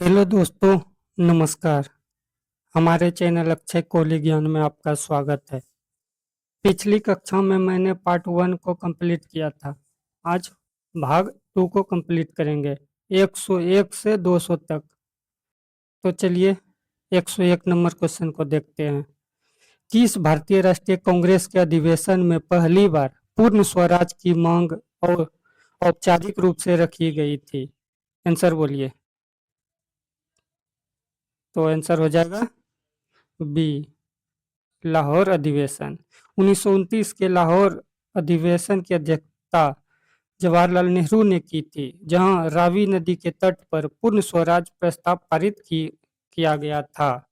Hello दोस्तों, नमस्कार। हमारे चैनल अक्षय कोली ज्ञान में आपका स्वागत है। पिछली कक्षा में मैंने पार्ट 1 को कंप्लीट किया था। आज भाग 2 को कंप्लीट करेंगे, 101 से 200 तक। तो चलिए 101 नंबर क्वेश्चन को देखते हैं। किस भारतीय राष्ट्रीय कांग्रेस के अधिवेशन में पहली बार पूर्ण स्वराज की मांग और औपचारिक रूप से रखी गई थी? आंसर बोलिए। तो आंसर हो जाएगा बी, लाहौर अधिवेशन। 1929 के लाहौर अधिवेशन की अध्यक्षता जवाहरलाल नेहरू ने की थी, जहां रावी नदी के तट पर पूर्ण स्वराज प्रस्ताव पारित किया गया था।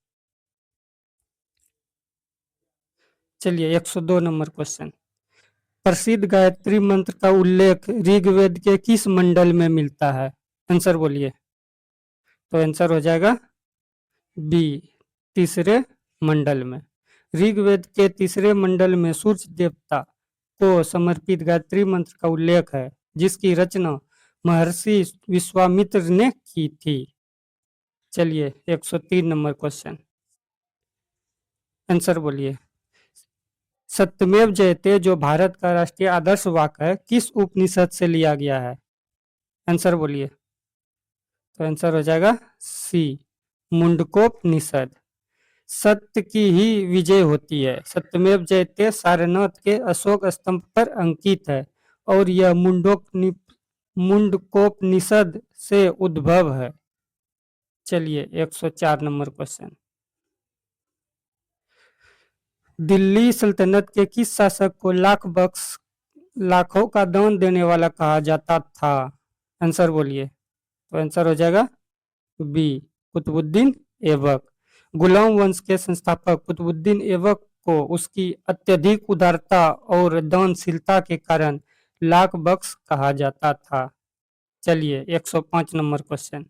चलिए 102 नंबर क्वेश्चन। प्रसिद्ध गायत्री मंत्र का उल्लेख ऋग्वेद के किस मंडल में मिलता है? आंसर बोलिए। तो आंसर हो जाएगा बी, तीसरे मंडल में। ऋग्वेद के तीसरे मंडल में सूर्य देवता को समर्पित गायत्री मंत्र का उल्लेख है, जिसकी रचना महर्षि विश्वामित्र ने की थी। चलिए 103 नंबर क्वेश्चन। आंसर बोलिए। सत्यमेव जयते जो भारत का राष्ट्रीय आदर्श वाक्य है, किस उपनिषद से लिया गया है? आंसर बोलिए। तो आंसर हो जाएगा सी, मुंडकोपनिषद। सत्य की ही विजय होती है। सत्यमेव जयते सारनाथ के अशोक स्तंभ पर अंकित है और यह मुंडकोपनिषद से उद्भव है। चलिए 104 नंबर क्वेश्चन। दिल्ली सल्तनत के किस शासक को लाखों का दान देने वाला कहा जाता था? आंसर बोलिए। तो आंसर हो जाएगा बी, कुतुबुद्दीन ऐबक। गुलाम वंश के संस्थापक कुतुबुद्दीन ऐबक को उसकी अत्यधिक उदारता और दानशीलता के कारण लाख बख्श कहा जाता था। चलिए 105 नंबर क्वेश्चन।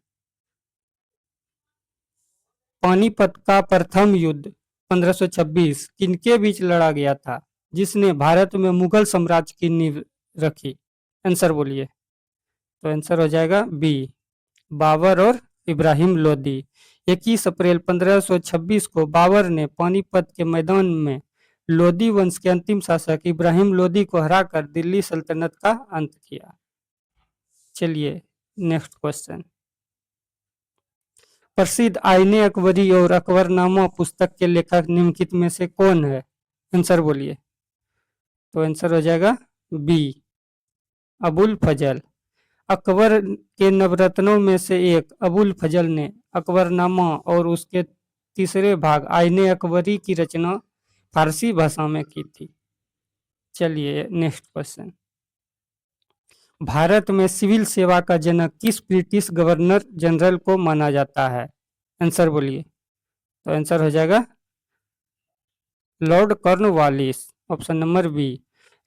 पानीपत का प्रथम युद्ध 1526 किनके बीच लड़ा गया था, जिसने भारत में मुगल साम्राज्य की नींव रखी? आंसर बोलिए। तो आंसर हो जाएगा बी, बाबर और इब्राहिम लोदी। 21 अप्रैल 1526 को बाबर ने पानीपत के मैदान में लोदी वंश के अंतिम शासक इब्राहिम लोदी को हराकर दिल्ली सल्तनत का अंत किया। चलिए नेक्स्ट क्वेश्चन। प्रसिद्ध आईने अकबरी और अकबरनामा पुस्तक के लेखक निम्नलिखित में से कौन है? आंसर बोलिए। तो आंसर हो जाएगा बी, अबुल फजल। अकबर के नवरत्नों में से एक अबुल फजल ने अकबरनामा और उसके तीसरे भाग आईने अकबरी की रचना फारसी भाषा में की थी। चलिए नेक्स्ट क्वेश्चन। भारत में सिविल सेवा का जनक किस ब्रिटिश गवर्नर जनरल को माना जाता है? आंसर बोलिए। तो आंसर हो जाएगा Lord Cornwallis. Option number B,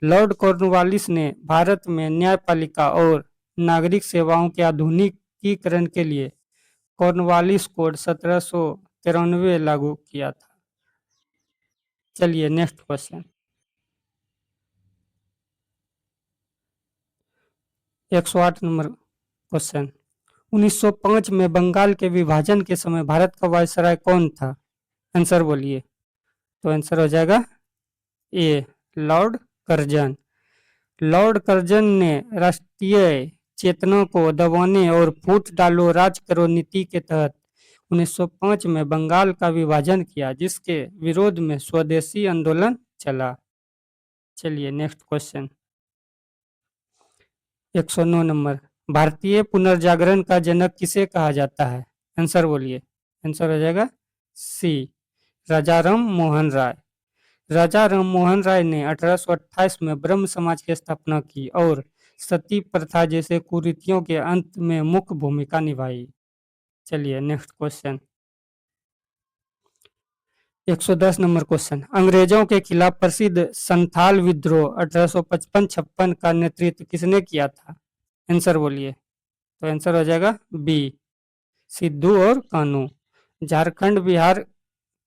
Lord Cornwallis ने भारत में न्यायपालिका और नागरिक सेवाओं के आधुनिकीकरण के लिए कॉर्नवालिस कोड 1793 लागू किया था। चलिए नेक्स्ट क्वेश्चन। 108 number question. 1905 में बंगाल के विभाजन के समय भारत का वायसराय कौन था? आंसर बोलिए। तो आंसर हो जाएगा ए, लॉर्ड कर्जन। लॉर्ड कर्जन ने राष्ट्रीय चेतना को दबाने और फूट डालो राज करो नीति के तहत 1905 में बंगाल का विभाजन किया, जिसके विरोध में स्वदेशी आंदोलन चला। चलिए नेक्स्ट क्वेश्चन। 109 नंबर। भारतीय पुनर्जागरण का जनक किसे कहा जाता है? आंसर बोलिए। आंसर हो जाएगा सी, राजा राम मोहन राय। राजा राम मोहन राय ने 1828 में ब्रह्म समाज की स्थापना की और सती प्रथा जैसे कुरीतियों के अंत में मुख्य भूमिका निभाई। चलिए नेक्स्ट क्वेश्चन। 110 number question. अंग्रेजों के खिलाफ प्रसिद्ध संथाल विद्रोह 1855-56 का नेतृत्व किसने किया था? आंसर बोलिए। तो आंसर हो जाएगा बी, सिद्धू और कानू। झारखंड बिहार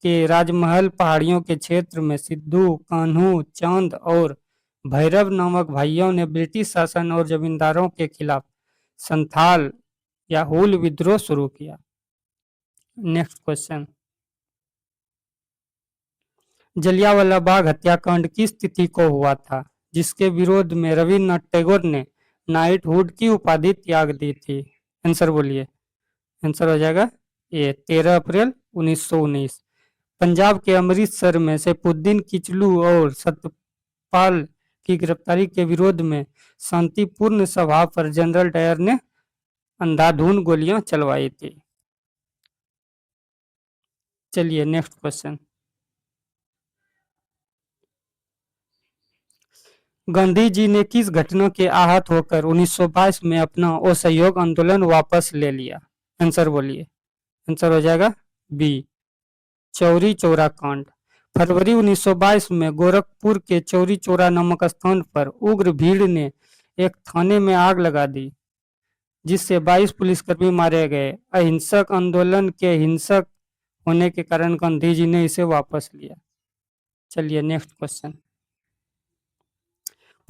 के राजमहल पहाड़ियों के क्षेत्र में सिद्धू, कान्हू, चांद और भैरव नामक भाइयों ने ब्रिटिश शासन और जमींदारों के खिलाफ संथाल या हूल विद्रोह शुरू किया। नेक्स्ट क्वेश्चन, जलियांवाला बाग हत्याकांड किस तिथि को हुआ था, जिसके विरोध में रविन्द्रनाथ टैगोर ने नाइटहुड की उपाधि त्याग दी थी? आंसर बोलिए। आंसर हो जाएगा ये 13 अप्रैल 1919। पंजाब के अमृतसर में सैफुद्दीन किचलू और सतपाल की गिरफ्तारी के विरोध में शांतिपूर्ण सभा पर जनरल डायर ने अंधाधुंध गोलियां चलवाई थी। चलिए नेक्स्ट क्वेश्चन, गांधी जी ने किस घटना के आहत होकर 1922 में अपना असहयोग आंदोलन वापस ले लिया? आंसर बोलिए। आंसर हो जाएगा बी, चौरी चौरा कांड। फरवरी 1922 में गोरखपुर के चौरी चौरा नामक स्थान पर उग्र भीड़ ने एक थाने में आग लगा दी, जिससे 22 पुलिसकर्मी मारे गए। अहिंसक आंदोलन के हिंसक होने के कारण गांधी जी ने इसे वापस लिया। चलिए नेक्स्ट क्वेश्चन,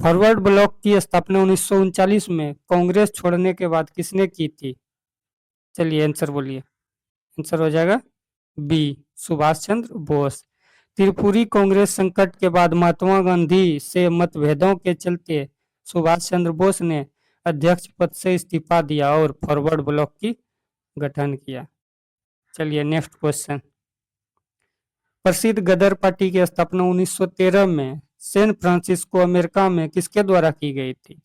फॉरवर्ड ब्लॉक की स्थापना 1939 में कांग्रेस छोड़ने के बाद किसने की थी? चलिए आंसर बोलिए। आंसर हो जाएगा बी, सुभाष चंद्र बोस। त्रिपुरी कांग्रेस संकट के बाद महात्मा गांधी से मतभेदों के चलते सुभाष चंद्र बोस ने अध्यक्ष पद से इस्तीफा दिया और फॉरवर्ड ब्लॉक की गठन किया। चलिए नेक्स्ट क्वेश्चन, प्रसिद्ध गदर पार्टी की स्थापना 1913 में सैन फ्रांसिस्को अमेरिका में किसके द्वारा की गई थी?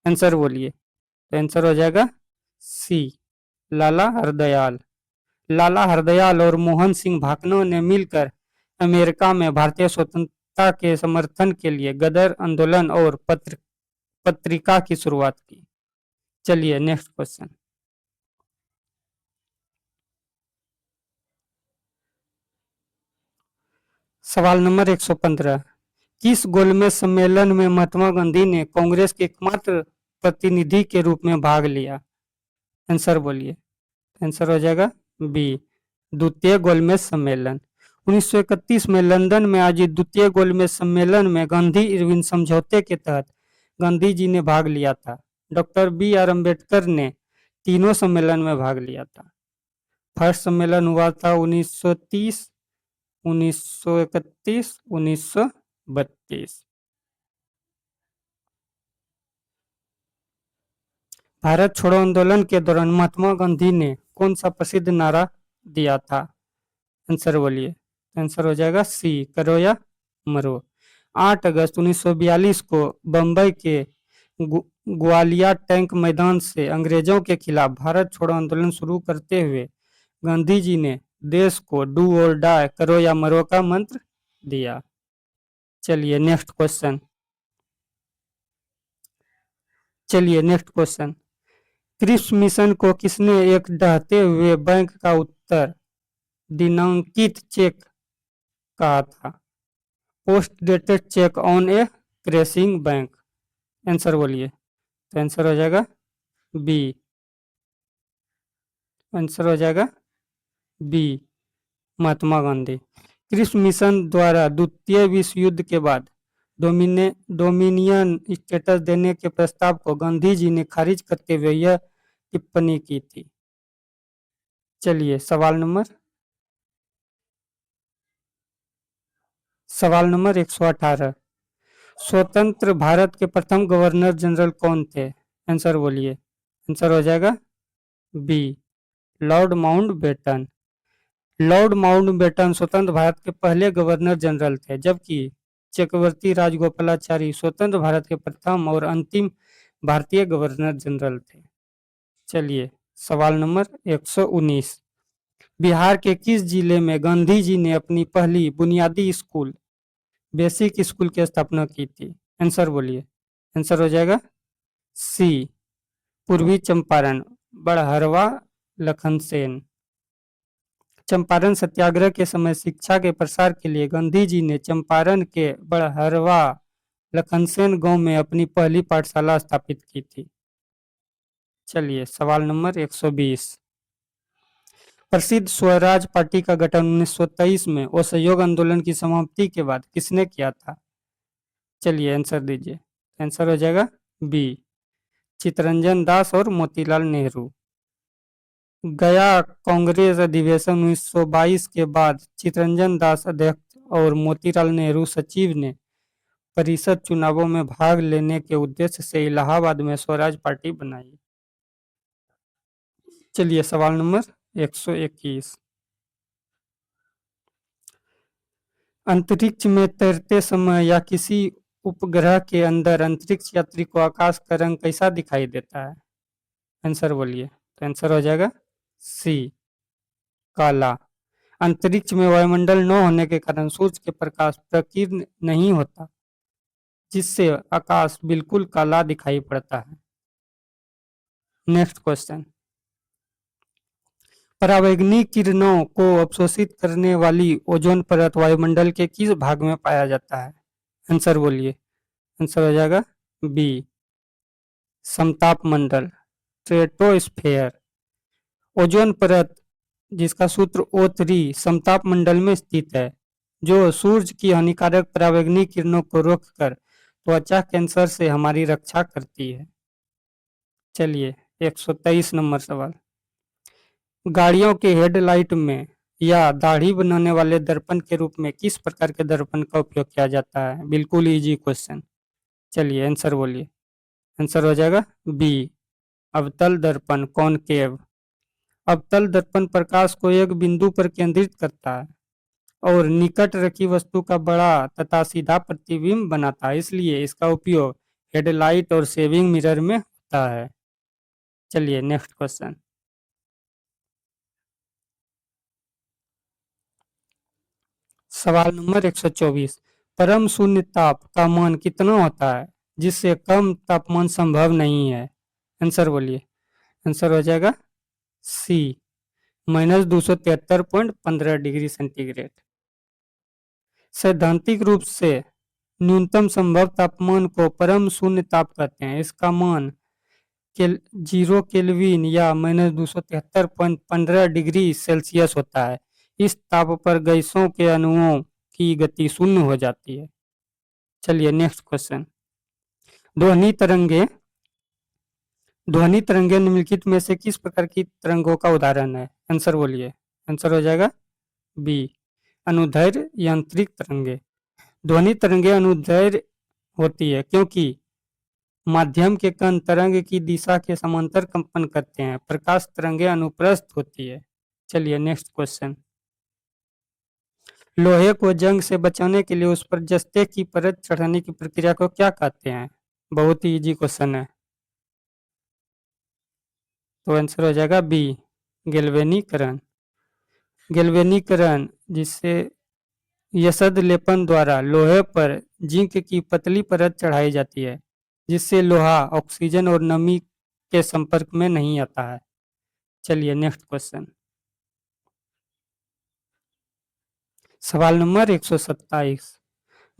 आंसर बोलिए। तो आंसर हो जाएगा सी, लाला हरदयाल। लाला हरदयाल और मोहन सिंह भाकनों ने मिलकर अमेरिका में भारतीय स्वतंत्रता के समर्थन के लिए गदर आंदोलन और पत्रिका की शुरुआत की। चलिए नेक्स्ट क्वेश्चन, सवाल नंबर 115, किस गोलमेज सम्मेलन में महात्मा गांधी ने कांग्रेस के एकमात्र प्रतिनिधि के रूप में भाग लिया? आंसर बोलिए। आंसर हो जाएगा बी, द्वितीय गोलमेज सम्मेलन। 1931 में लंदन में आयोजित द्वितीय गोलमेज सम्मेलन में गांधी इरविन समझौते के तहत गांधी जी ने भाग लिया था। डॉक्टर बी आर अम्बेडकर ने तीनों सम्मेलन में भाग लिया था। फर्स्ट सम्मेलन हुआ था 1930, 1931, 1932। भारत छोड़ो आंदोलन के दौरान महात्मा गांधी ने कौन सा प्रसिद्ध नारा दिया था? आंसर बोलिए। आंसर हो जाएगा सी, करो या मरो। 8 अगस्त 1942 को बंबई के ग्वालियर टैंक मैदान से अंग्रेजों के खिलाफ भारत छोड़ो आंदोलन शुरू करते हुए गांधी जी ने देश को डू और डाई, करो या मरो का मंत्र दिया। चलिए नेक्स्ट क्वेश्चन, क्रिप्स मिशन को किसने एक ढहते हुए बैंक का उत्तर दिनांकित चेक कहा था? Post dated cheque on A crashing bank. Answer बोलिए। तो आंसर हो जाएगा बी, आंसर हो जाएगा B, Mahatma Gandhi. Cripps mission द्वारा द्वितीय विश्व युद्ध के बाद डोमिनियन स्टेटस देने के प्रस्ताव को गांधी जी ने खारिज करते हुए यह टिप्पणी की थी। चलिए सवाल नंबर 118, स्वतंत्र भारत के प्रथम गवर्नर जनरल कौन थे? आंसर बोलिए। आंसर हो जाएगा B, Lord Mountbatten. Lord Mountbatten स्वतंत्र भारत के पहले गवर्नर जनरल थे, जबकि चक्रवर्ती राजगोपालाचारी स्वतंत्र भारत के प्रथम और अंतिम भारतीय गवर्नर जनरल थे। चलिए सवाल नंबर 119, बिहार के किस जिले में गांधी जी ने अपनी पहली बुनियादी स्कूल, बेसिक स्कूल की स्थापना की थी? आंसर बोलिए। आंसर हो जाएगा सी, पूर्वी चंपारण, बड़हरवा लखनसेन। चंपारण सत्याग्रह के समय शिक्षा के प्रसार के लिए गांधी जी ने चंपारण के बड़हरवा लखनसेन गांव में अपनी पहली पाठशाला स्थापित की थी। चलिए सवाल नंबर 120, प्रसिद्ध स्वराज पार्टी का गठन 1923 में असहयोग आंदोलन की समाप्ति के बाद किसने किया था? चलिए आंसर दीजिए। आंसर हो जाएगा बी, चित्तरंजन दास और मोतीलाल नेहरू। गया कांग्रेस अधिवेशन 1922 के बाद चितरंजन दास अध्यक्ष और मोतीलाल नेहरू सचिव ने परिषद चुनावों में भाग लेने के उद्देश्य से इलाहाबाद में स्वराज पार्टी बनाई। चलिए सवाल नंबर 121। अंतरिक्ष में तैरते समय या किसी उपग्रह के अंदर अंतरिक्ष यात्री को आकाश का रंग कैसा दिखाई देता है? आंसर बोलिए। तो आंसर हो जाएगा सी, काला। अंतरिक्ष में वायुमंडल न होने के कारण सूर्य के प्रकाश प्रकीर्ण नहीं होता, जिससे आकाश बिल्कुल काला दिखाई पड़ता है। Next question. परावैंगनी किरणों को अवशोषित करने वाली ओजोन परत वायुमंडल के किस भाग में पाया जाता है? आंसर बोलिए। आंसर हो जाएगा बी, समताप मंडल, स्ट्रेटोस्फेयर। ओजोन परत, जिसका सूत्र O3, समताप मंडल में स्थित है, जो सूर्य की हानिकारक परावैंगनी किरणों को रोककर त्वचा कैंसर से हमारी रक्षा करती है। चलिए 123 नंबर सवाल। गाड़ियों के हेडलाइट में या दाढ़ी बनाने वाले दर्पण के रूप में किस प्रकार के दर्पण का उपयोग किया जाता है? बिल्कुल इजी क्वेश्चन। चलिए आंसर बोलिए। आंसर हो जाएगा बी, अवतल दर्पण, कॉनकेव। अवतल दर्पण प्रकाश को एक बिंदु पर केंद्रित करता है और निकट रखी वस्तु का बड़ा तथा सीधा प्रतिबिंब बनाता है, इसलिए इसका उपयोग हेडलाइट और सेविंग मिरर में होता है। चलिए नेक्स्ट क्वेश्चन। सवाल नंबर 124। परम शून्य ताप का मान कितना होता है जिससे कम तापमान संभव नहीं है? आंसर बोलिए। आंसर हो जाएगा सी, -273.15 डिग्री सेंटीग्रेड। सैद्धांतिक रूप से न्यूनतम संभव तापमान को परम शून्य ताप कहते हैं। इसका मान 0 केल्विन या -273.15 डिग्री सेल्सियस होता है। इस ताप पर गैसों के अणुओं की गति शून्य हो जाती है। चलिए नेक्स्ट क्वेश्चन। ध्वनि तरंगे ध्वनि तरंगे निम्नलिखित में से किस प्रकार की तरंगों का उदाहरण है? आंसर बोलिए। आंसर हो जाएगा बी, अनुदैर्घ्य यांत्रिक तरंगे। ध्वनि तरंगे अनुदैर्घ्य होती है क्योंकि माध्यम के कण तरंग की दिशा के समांतर कंपन करते हैं। प्रकाश तरंगे अनुप्रस्थ होती है। चलिए नेक्स्ट क्वेश्चन। लोहे को जंग से बचाने के लिए उस पर जस्ते की परत चढ़ाने की प्रक्रिया को क्या कहते हैं? बहुत ही इजी क्वेश्चन है। तो आंसर हो जाएगा बी, गैल्वेनीकरण। गैल्वेनीकरण, जिससे यसद लेपन द्वारा लोहे पर जिंक की पतली परत चढ़ाई जाती है, जिससे लोहा ऑक्सीजन और नमी के संपर्क में नहीं आता है। चलिए नेक्स्ट क्वेश्चन। सवाल नंबर 127।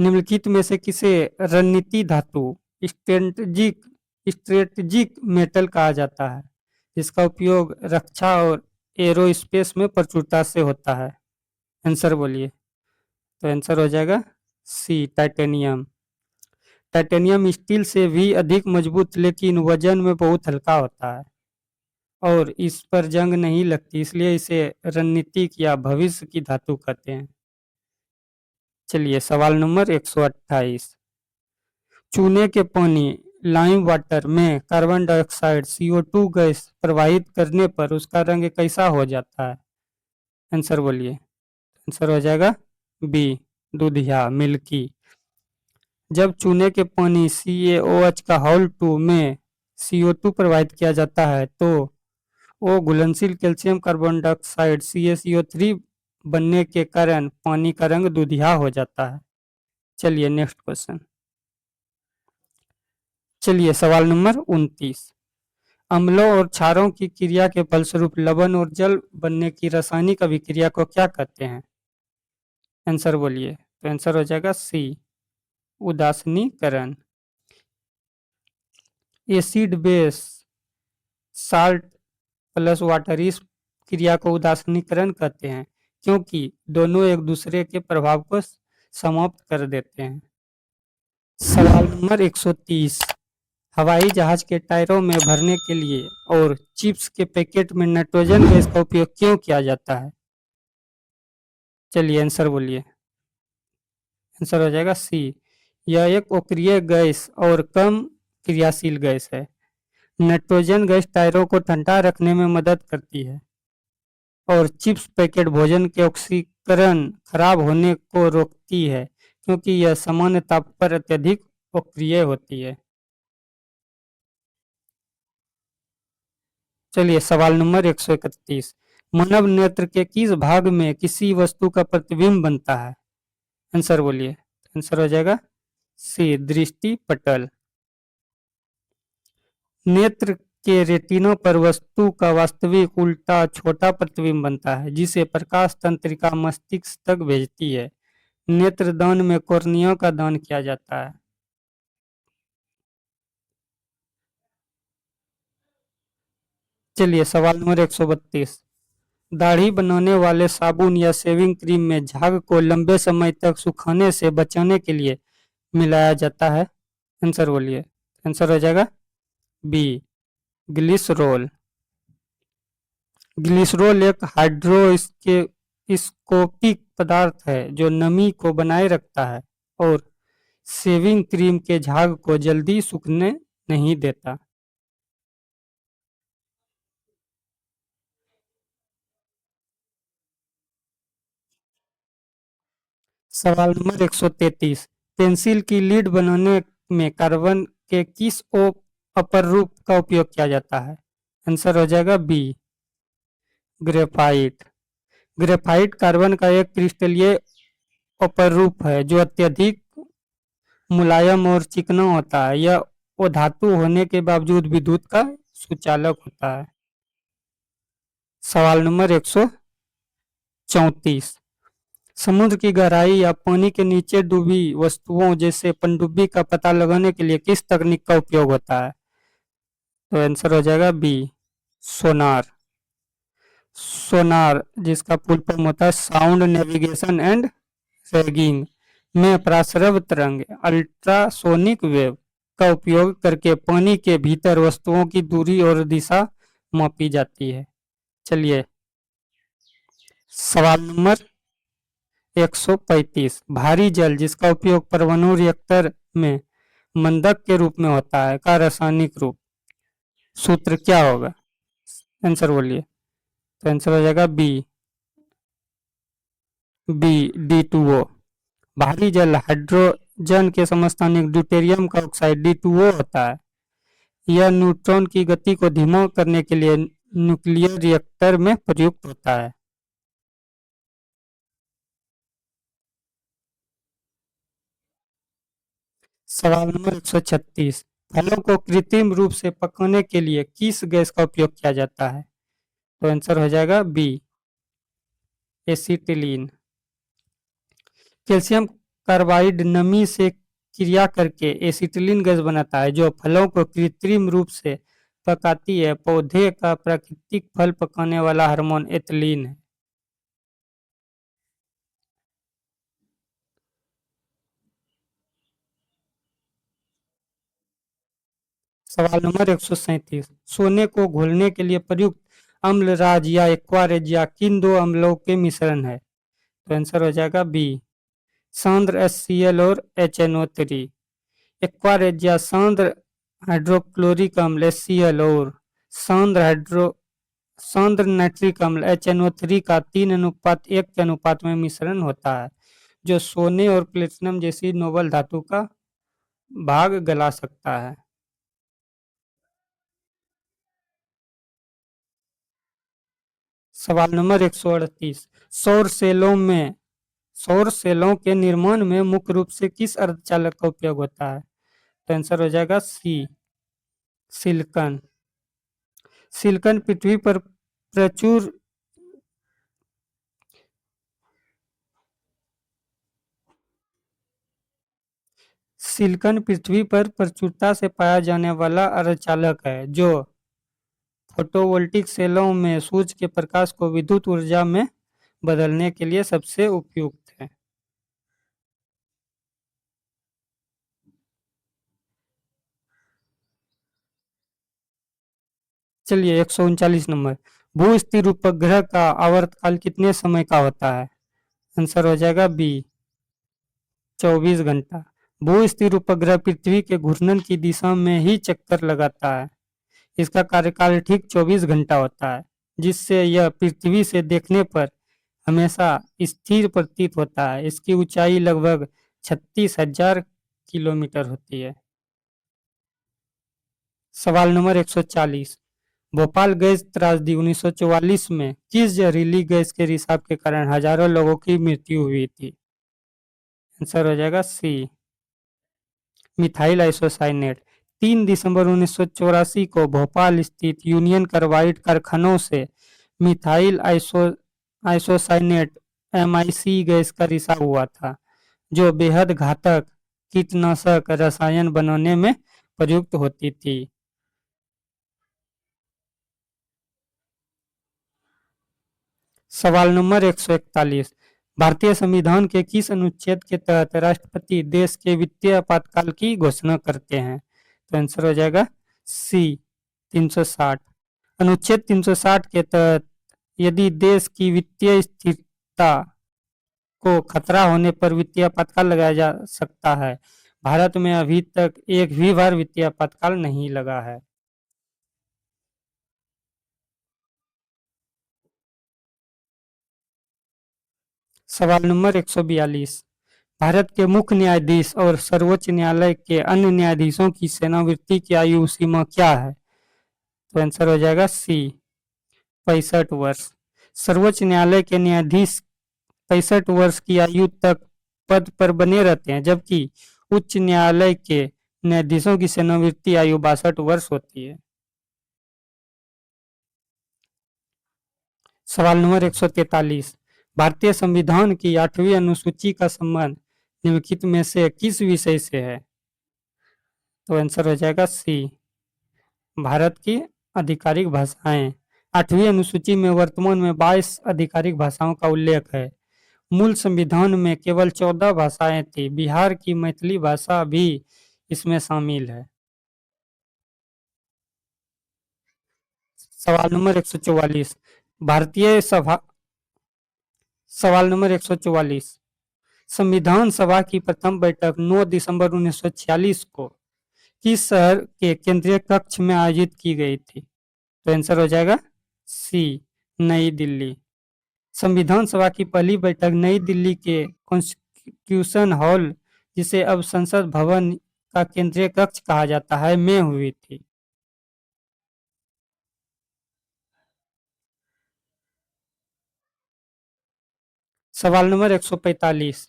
निम्नलिखित में से किसे रणनीति धातु, स्ट्रेटजिक स्ट्रेटजिक मेटल कहा जाता है, जिसका उपयोग रक्षा और एरोस्पेस में प्रचुरता से होता है? आंसर बोलिए। तो आंसर हो जाएगा सी, टाइटेनियम। टाइटेनियम स्टील से भी अधिक मजबूत लेकिन वजन में बहुत हल्का होता है और इस पर जंग नहीं लगती, इसलिए इसे रणनीतिक या भविष्य की धातु कहते हैं। चलिए सवाल नंबर 128। चूने के पानी, लाइम वाटर में कार्बन डाइऑक्साइड CO2 गैस प्रवाहित करने पर उसका रंग कैसा हो जाता है? आंसर बोलिए। आंसर हो जाएगा बी, दूधिया, मिल्की। जब चूने के पानी CaOH का होल 2 में CO2 प्रवाहित किया जाता है तो वो घुलनशील कैल्शियम कार्बन डाइऑक्साइड CaCO3 बनने के कारण पानी का रंग दूधिया हो जाता है। चलिए नेक्स्ट क्वेश्चन। चलिए सवाल नंबर 29। अम्लों और क्षारों की क्रिया के फलस्वरूप लवण और जल बनने की रासायनिक अभिक्रिया को क्या कहते हैं? आंसर बोलिए। तो आंसर हो जाएगा सी, उदासीनीकरण। Acid base salt plus water, इस क्रिया को उदासीनीकरण कहते हैं क्योंकि दोनों एक दूसरे के प्रभाव को समाप्त कर देते हैं। सवाल नंबर 130। हवाई जहाज के टायरों में भरने के लिए और चिप्स के पैकेट में नाइट्रोजन गैस का उपयोग क्यों किया जाता है? चलिए आंसर बोलिए। आंसर हो जाएगा सी। यह एक अक्रिय गैस और कम क्रियाशील गैस है। नाइट्रोजन गैस टायरों को ठंडा रखने में मदद करती है और चिप्स पैकेट भोजन के ऑक्सीकरण खराब होने को रोकती है क्योंकि यह सामान्य ताप पर अत्यधिक अक्रिय होती है। चलिए सवाल नंबर 131। मानव नेत्र के किस भाग में किसी वस्तु का प्रतिबिंब बनता है? आंसर बोलिए। आंसर हो जाएगा सी दृष्टि पटल। नेत्र के रेटिना पर वस्तु का वास्तविक उल्टा छोटा प्रतिबिंब बनता है जिसे प्रकाश तंत्रिका मस्तिष्क तक भेजती है। नेत्रदान में कॉर्निया का दान किया जाता है। चलिए सवाल नंबर 132। दाढ़ी बनाने वाले साबुन या शेविंग क्रीम में झाग को लंबे समय तक सुखाने से बचाने के लिए मिलाया जाता है। आंसर बोलिए। आंसर हो जाएगा बी ग्लिसरोल। ग्लिसरोल एक हाइड्रोस्कोपिक पदार्थ है जो नमी को बनाए रखता है और शेविंग क्रीम के झाग को जल्दी सूखने नहीं देता। सवाल नंबर 133। पेंसिल की लीड बनाने में कार्बन के किस अपर रूप का उपयोग किया जाता है? आंसर हो जाएगा बी ग्रेफाइट। ग्रेफाइट कार्बन का एक क्रिस्टलीय अपर रूप है जो अत्यधिक मुलायम और चिकना होता है। यह अधातु होने के बावजूद विद्युत का सुचालक होता है। सवाल नंबर 134। समुद्र की गहराई या पानी के नीचे डूबी वस्तुओं जैसे पनडुब्बी का पता लगाने के लिए किस तकनीक का उपयोग होता है? तो आंसर हो जाएगा बी सोनार। सोनार जिसका फुल फॉर्म होता है साउंड नेविगेशन एंड रैगिंग में पराश्रव्य तरंग अल्ट्रासोनिक वेव का उपयोग करके पानी के भीतर वस्तुओं की दूरी और दिशा मापी जाती है। चलिए सवाल नंबर 135। भारी जल जिसका उपयोग परमाणु रिएक्टर में मंदक के रूप में होता है का रासायनिक रूप सूत्र क्या होगा? आंसर बोलिए। तो आंसर हो जाएगा बी बी D2O। भारी जल हाइड्रोजन के समस्थानिक ड्यूटेरियम का ऑक्साइड D2O होता है। यह न्यूट्रॉन की गति को धीमा करने के लिए न्यूक्लियर रिएक्टर में प्रयुक्त होता है। सवाल नंबर 136। फलों को कृत्रिम रूप से पकाने के लिए किस गैस का उपयोग किया जाता है? तो आंसर हो जाएगा बी एसिटिलीन। कैल्शियम कार्बाइड नमी से क्रिया करके एसिटिलीन गैस बनाता है जो फलों को कृत्रिम रूप से पकाती है। पौधे का प्राकृतिक फल पकाने वाला हार्मोन एथिलीन है। सवाल नंबर 137। सोने को घोलने के लिए प्रयुक्त अम्लराज या एक्वारेज या किन दो अम्लों के मिश्रण है? तो आंसर हो जाएगा बी सांद्र HCl और HNO3। एक्वारेज या सांद्र हाइड्रोक्लोरिक अम्ल HCl और सांद्र हाइड्रो सांद्र नाइट्रिक अम्ल HNO3 का 3:1 के अनुपात में मिश्रण होता है जो सोने और प्लेटिनम जैसी नोबल धातु का भाग गला सकता है। सवाल नंबर 138। सौर सेलों में सौर सेलों के निर्माण में मुख्य रूप से किस अर्धचालक का उपयोग होता है? तो आंसर हो जाएगा सी सिलिकॉन। सिलिकॉन पृथ्वी पर प्रचुर सिलिकॉन पृथ्वी पर प्रचुरता से पाया जाने वाला अर्धचालक है जो फोटोवोल्टिक सेलों में सूर्य के प्रकाश को विद्युत ऊर्जा में बदलने के लिए सबसे उपयुक्त है। चलिए 139 नंबर, भू स्थिर उपग्रह का आवर्तकाल कितने समय का होता है? आंसर हो जाएगा बी, 24 घंटा। भू स्थिर उपग्रह पृथ्वी के घूर्णन की दिशा में ही चक्कर लगाता है। इसका कार्यकाल ठीक 24 घंटा होता है, जिससे यह पृथ्वी से देखने पर हमेशा स्थिर प्रतीत होता है। इसकी ऊंचाई लगभग 36,000 किलोमीटर होती है। सवाल नंबर 140, भोपाल गैस त्रासदी 1944 में किस जहरीली गैस के रिसाव के कारण हजारों लोगों की मृत्यु हुई थी? आंसर हो जाएगा सी, मिथाइल आइसोसाइनेट। 3 दिसंबर 1984 को भोपाल स्थित यूनियन कार्बाइड कारखानों से मिथाइल आइसोसाइनेट MIC गैस का रिसाव हुआ था, जो बेहद घातक कीटनाशक रसायन बनाने में प्रयुक्त होती थी। सवाल नंबर 141, भारतीय संविधान के किस अनुच्छेद के तहत राष्ट्रपति देश के वित्तीय आपातकाल की घोषणा करते हैं? तो आंसर हो जाएगा सी, 360। अनुच्छेद 360 के तहत यदि देश की वित्तीय स्थिरता को खतरा होने पर वित्तीय आपातकाल लगाया जा सकता है। भारत में अभी तक एक भी बार वित्तीय आपातकाल नहीं लगा है। सवाल नंबर 142, भारत के मुख्य न्यायाधीश और सर्वोच्च न्यायालय के अन्य न्यायाधीशों की सेवानिवृत्ति की आयु सीमा क्या है? तो आंसर हो जाएगा सी, 65 वर्ष। सर्वोच्च न्यायालय के न्यायाधीश 65 वर्ष की आयु तक पद पर बने रहते हैं, जबकि उच्च न्यायालय के न्यायाधीशों की सेवानिवृत्ति आयु 62 वर्ष होती है। सवाल नंबर 143, भारतीय संविधान की 8वीं अनुसूची का संबंध निम्नलिखित में से किस विषय से है? तो आंसर हो जाएगा सी, भारत की आधिकारिक भाषाएं। 8वीं अनुसूची में वर्तमान में 22 आधिकारिक भाषाओं का उल्लेख है। मूल संविधान में केवल 14 भाषाएं थी। बिहार की मैथिली भाषा भी इसमें शामिल है। सवाल नंबर 144, भारतीय सभा सवाल नंबर 144, संविधान सभा की प्रथम बैठक 9 दिसंबर 1946 को किस शहर के केंद्रीय कक्ष में आयोजित की गई थी? तो आंसर हो जाएगा सी, नई दिल्ली। संविधान सभा की पहली बैठक नई दिल्ली के कॉन्स्टिट्यूशन हॉल, जिसे अब संसद भवन का केंद्रीय कक्ष कहा जाता है, में हुई थी। सवाल नंबर 145,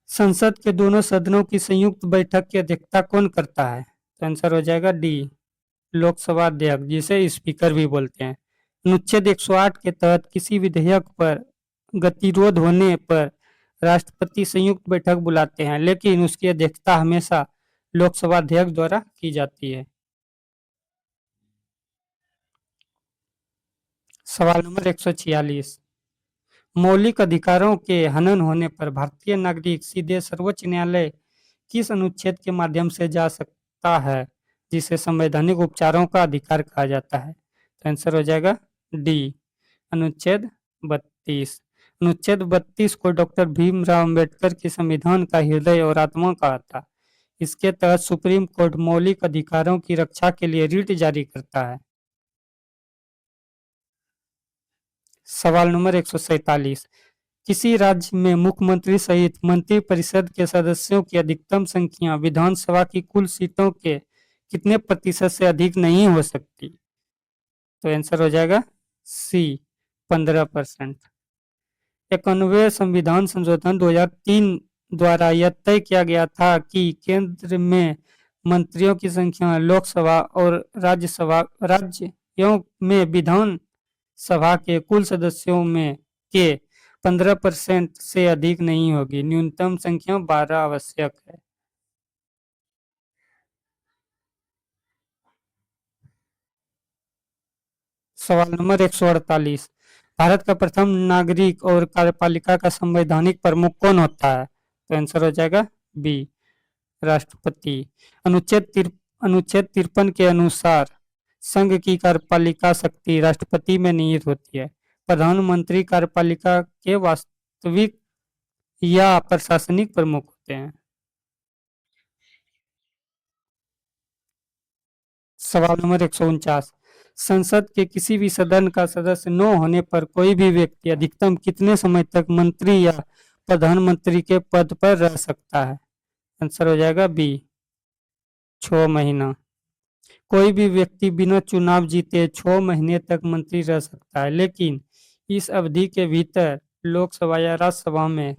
संसद के दोनों सदनों की संयुक्त बैठक की अध्यक्षता कौन करता है? तो आंसर हो जाएगा डी, लोकसभा अध्यक्ष, जिसे स्पीकर भी बोलते हैं। अनुच्छेद 108 के तहत किसी विधेयक पर गतिरोध होने पर राष्ट्रपति संयुक्त बैठक बुलाते हैं, लेकिन उसकी अध्यक्षता हमेशा लोकसभा अध्यक्ष द्वारा की जाती है। सवाल नंबर 146, मौलिक अधिकारों के हनन होने पर भारतीय नागरिक सीधे सर्वोच्च न्यायालय किस अनुच्छेद के माध्यम से जा सकता है, जिसे संवैधानिक उपचारों का अधिकार कहा जाता है? तो आंसर हो जाएगा डी, अनुच्छेद 32। अनुच्छेद 32 को डॉक्टर भीमराव अंबेडकर के संविधान का हृदय और आत्मा कहा था। इसके तहत सुप्रीम कोर्ट मौलिक अधिकारों की रक्षा के लिए रिट जारी करता है। सवाल नंबर 147, किसी राज्य में मुख्यमंत्री सहित मंत्रिपरिषद के सदस्यों की अधिकतम संख्या विधानसभा की कुल सीटों के कितने प्रतिशत से अधिक नहीं हो सकती? तो आंसर हो जाएगा सी, 15%। 91वें संविधान संशोधन 2003 द्वारा यह तय किया गया था कि केंद्र में मंत्रियों की संख्या लोकसभा और राज्यों में विधान सभा के कुल सदस्यों में के 15% से अधिक नहीं होगी। न्यूनतम संख्या 12 आवश्यक है। सवाल नंबर 148, भारत का प्रथम नागरिक और कार्यपालिका का संवैधानिक प्रमुख कौन होता है? तो आंसर हो जाएगा बी, राष्ट्रपति। अनुच्छेद 53 के अनुसार संघ की कार्यपालिका शक्ति राष्ट्रपति में निहित होती है। प्रधानमंत्री कार्यपालिका के वास्तविक या प्रशासनिक प्रमुख होते हैं। सवाल नंबर 149, संसद के किसी भी सदन का सदस्य न होने पर कोई भी व्यक्ति अधिकतम कितने समय तक मंत्री या प्रधानमंत्री के पद पर रह सकता है? आंसर हो जाएगा बी, 6 महीना। कोई भी व्यक्ति बिना चुनाव जीते 6 महीने तक मंत्री रह सकता है, लेकिन इस अवधि के भीतर लोकसभा या राज्यसभा में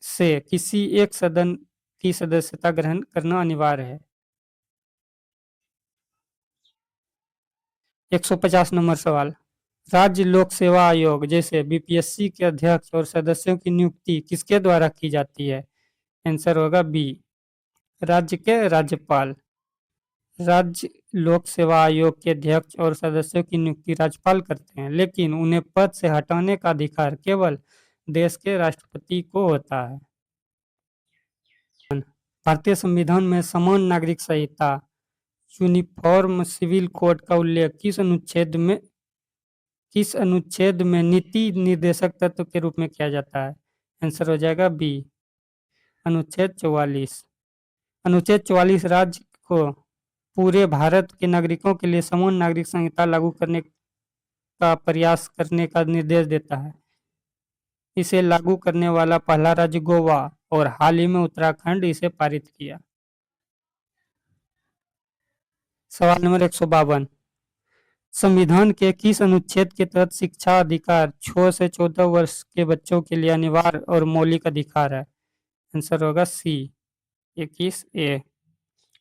से किसी एक सदन की सदस्यता ग्रहण करना अनिवार्य है। 150 नंबर सवाल, राज्य लोक सेवा आयोग जैसे बीपीएससी के अध्यक्ष और सदस्यों की नियुक्ति किसके द्वारा की जाती है? आंसर होगा बी, राज्य के राज्यपाल। राज्य लोक सेवा आयोग के अध्यक्ष और सदस्यों की नियुक्ति राज्यपाल करते हैं, लेकिन उन्हें पद से हटाने का अधिकार केवल देश के राष्ट्रपति को होता है। भारतीय संविधान में समान नागरिक संहिता यूनिफॉर्म सिविल कोड का उल्लेख किस अनुच्छेद में नीति निर्देशक तत्व के रूप में किया जाता है? आंसर हो जाएगा बी, अनुच्छेद 44। अनुच्छेद 44 राज्य को पूरे भारत के नागरिकों के लिए समान नागरिक संहिता लागू करने का प्रयास करने का निर्देश देता है। इसे लागू करने वाला पहला राज्य गोवा और हाल ही में उत्तराखंड इसे पारित किया। सवाल नंबर 152, संविधान के किस अनुच्छेद के तहत शिक्षा अधिकार 6 से 14 वर्ष के बच्चों के लिए अनिवार्य और मौलिक अधिकार है? आंसर होगा सी, 21A।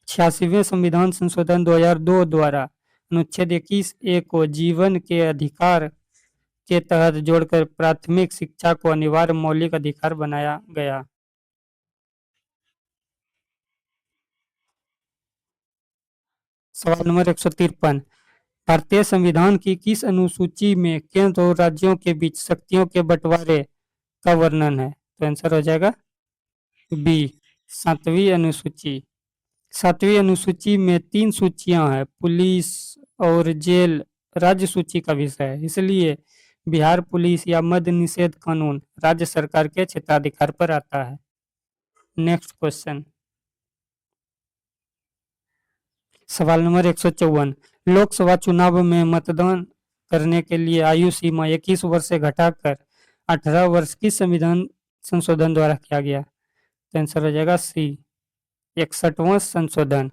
86वें संविधान संशोधन 2002 द्वारा अनुच्छेद 21A को जीवन के अधिकार के तहत जोड़कर प्राथमिक शिक्षा को अनिवार्य मौलिक अधिकार बनाया गया। सवाल नंबर 153, भारतीय संविधान की किस अनुसूची में केंद्र और राज्यों के बीच शक्तियों के बंटवारे का वर्णन है? तो आंसर हो जाएगा बी, 7वीं अनुसूची। 7वीं अनुसूची में 3 सूचियां हैं, पुलिस और जेल राज्य सूची का विषय है, इसलिए बिहार पुलिस या मद्य निषेध कानून राज्य सरकार के क्षेत्राधिकार पर आता है। नेक्स्ट क्वेश्चन, सवाल नंबर 154, लोकसभा चुनाव में मतदान करने के लिए आयु सीमा 21 वर्ष से घटाकर 18 वर्ष की संविधान संशोधन द्वारा किया गया? तो आंसर हो जाएगा सी, 61वां संशोधन।